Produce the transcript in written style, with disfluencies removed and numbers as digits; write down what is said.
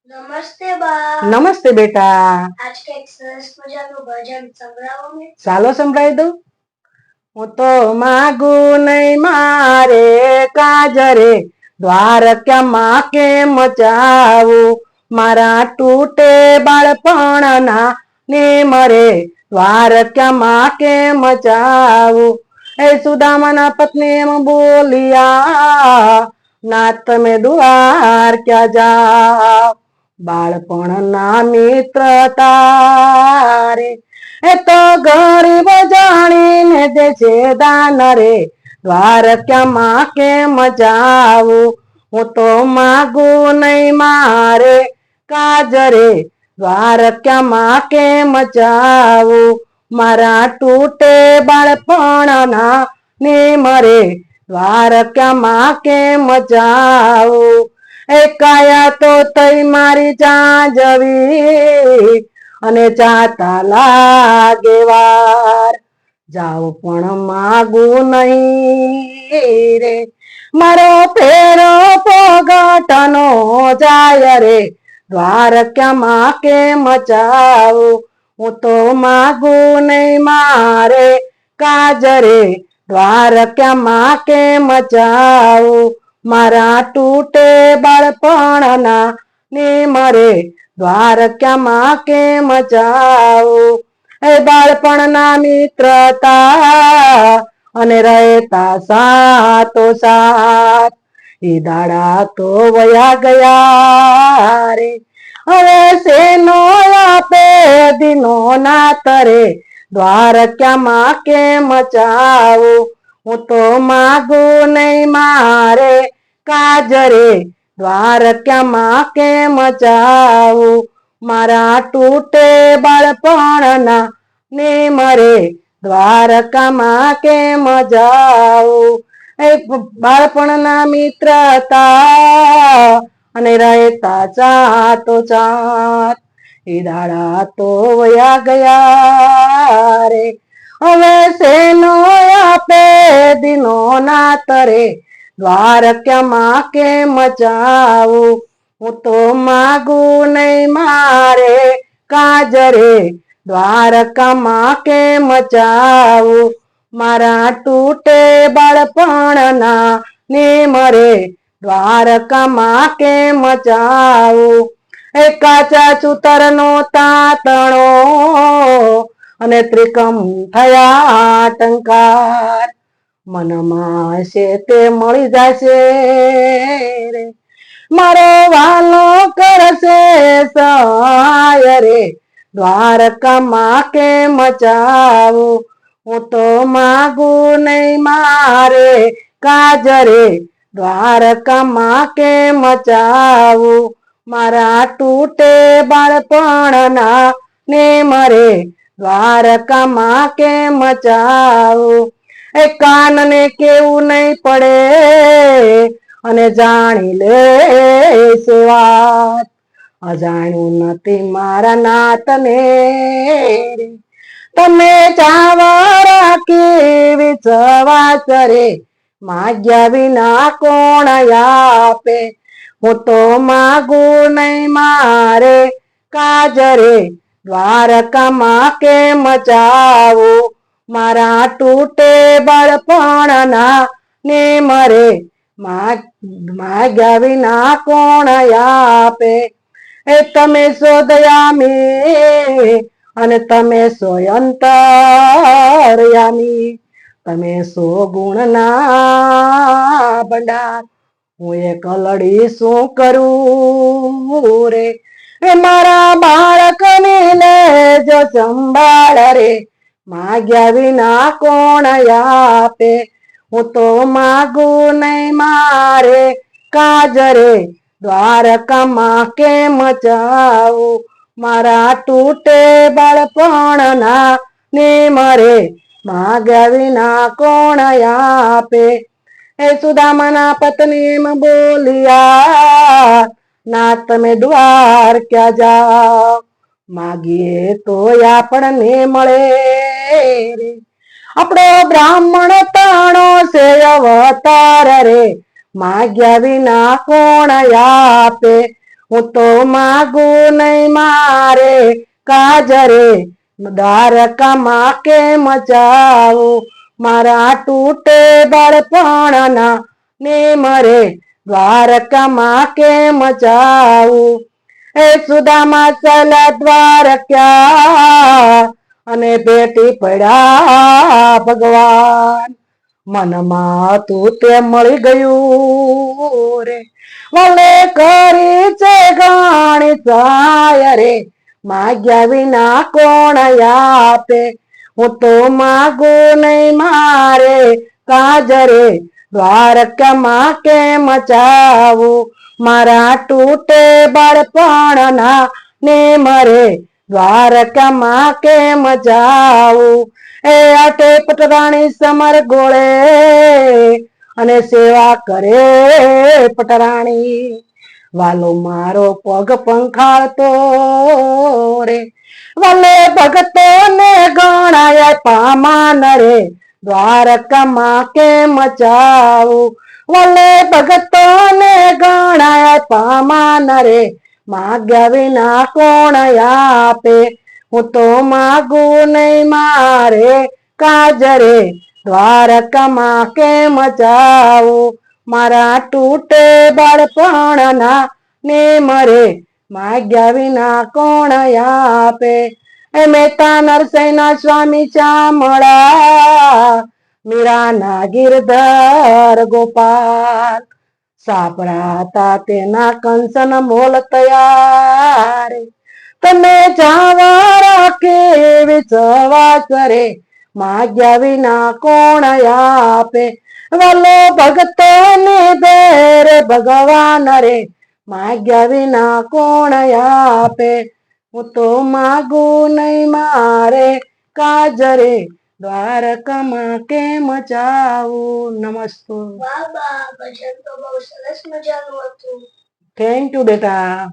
नमस्ते बा। नमस्ते बेटा। आज का एक सरस मजाનું ભજન સંભળાવો ને। ચાલો સંભળાવી દઉં। હું તો માગુ નહીં મારે કાજરે દ્વારકામાં કેમ જાવું, મારા તૂટે બાળપણના ને મરે દ્વારકામાં કેમ જાવું। એ સુદામાના પત્ની એમ બોલિયા, ના તમે દ્વારકા જાઓ, બાળપણના મિત્ર તારે એ તો ગરીબ જાણીને દે છે દાન રે, દ્વારકામાં કેમ જાવું। હું તો માગું નહીં મારે કાજરે દ્વારકામાં કેમ જાવું, મારા તૂટે બાળપણના ને મરે દ્વારકામાં કેમ જાવું। એ કાયા તો તઈ મારી જાજવી અને જાતા લાગે વાર, જાવ પણ માગું નહીં રે, મારો ફેરો પોગટનો જાય રે, દ્વારકામાં કેમ જાવું। હું તો માગું નહીં મારે કાજરે દ્વારકામાં કેમ જાવું, મારા તૂટે બાળપણના ને મરે દ્વારકામાં કેમ જાવું। એ બાળપણના મિત્રતા અને રહેતા સાતો સાથ, એ દાડા તો વયા ગયા રે, હવે શેનો આપે દિનો નાથ રે, દ્વારકામાં કેમ જાવું। હું તો માગું નહીં મારે કાજરે દ્વારકામાં કેમ જાવું, મારા તૂટે બાળપણના ને મરે દ્વારકામાં કેમ જાવું। એ બાળપણના મિત્રતા અને રહેતા ચાતો ચાત, એ દાડા તો વયા ગયા રે, હવે શેનો આપે દિનો નાથ રે, દ્વારકામાં કેમ જાવું। હું તો માગું નહીં મારે કાજરે દ્વારકામાં કેમ જાવું, મારા તૂટે બાળપણના ને મરે દ્વારકામાં કેમ જાવું। એ કાચા ચૂતરનો તાતણો અને ત્રિકમ થયા ટંકાર, મનમાં છે તે મળી જશે રે, મારો વાલો કરશે સહાય રે, દ્વારકામાં કેમ જાવું। હું તો માગું નહીં મારે કાજરે દ્વારકામાં કેમ જાવું, મારા તૂટે બાળપણના ને મરે દ્વારકામાં કેમ જાવું। એ કાનને કેવું નહીં પડે અને જાણી લે છે વાત, અજાણ્યું નથી મારા નાથને રે, તમે ચાવરા કેવી વિશ્વાસ રે, માગ્યા વિના કોણ આપે। હું તો માગું નહીં મારે કાજરે દ્વારકામાં કેમ જાવું, મારા તૂટે બાળપણના ને મરે માગ્યા વિના કોણ આપે। એ તમે સો દયામી અને તમે સો અંતર્યામી, તમે સો ગુણના ભંડાર, હું એક લડી શું કરું રે, એ મારા બાળકને લેજો સંભાળ રે, માગ્યા વિના કોણ આપે। હું તો માગું નહીં મારે કાજરે દ્વારકામાં કેમ જાવું, મારા તૂટે બાળપણના ને મરે માગ્યા વિના કોણ આપે। એ સુદામાના પત્ની એમ બોલિયા, ના તમે દ્વારકા જાઓ, માગીએ તો આપણને મળે રે, આપણો બ્રાહ્મણ તાણો છે અવતાર રે, માગ્યા વિના કોણ આપે। હું તો માગું નહીં મારે કાજ રે દ્વારકામાં કેમ જાવું મારા તૂટે બાળપણના નેમ રે દ્વારકામાં કેમ જાવું એ સુદામા ચાલ્યા દ્વારકા અને ભેટી પડ્યા ભગવાન મનમાં તું તે મળી ગયું રે વલે કરી છે ગાણી જાય રે માગ્યા વિના કોણ આપે હું તો માગું નહીં મારે કાજ રે દ્વારકામાં કેમ જાવું મારા તૂટે બાળપણના નેમ રે દ્વારકામાં કેમ જાવું એ આટે પટરાણી સમર ગોળે અને સેવા કરે પટરાણી વાલો મારો પગ પંખાળતો રે વલે ભગતો ને ગણાય પામાન રે દ્વારકામાં કેમ જાવું વલે ભગતો ને ગણાય પામાન રે માગ્યા વિના કોણ આપે હું તો માગું નહીં મારે કાજ રે દ્વારકામાં કેમ જાવું મારા તૂટે બાળપણના નેમ રે માગ્યા વિના કોણ આપે એ મહેતા નરસૈના સ્વામી ચામળા મીરાના ગિરધર ગોપાલ સાંભળાતા તેના કંસન મોલ તૈયાર તમે જાવા કેવી જવા કરે માગ્યા વિના કોણ આપે વલો ભગતો ને દેર ભગવાન રે માગ્યા વિના કોણ આપે હું તો માગું નહીં મારે કાજ રે દ્વારકામાં કેમ જાવું નમસ્તે વાહ બા ભજન તો બહુ સરસ મજાનું હતું. થેન્ક યુ બેટા.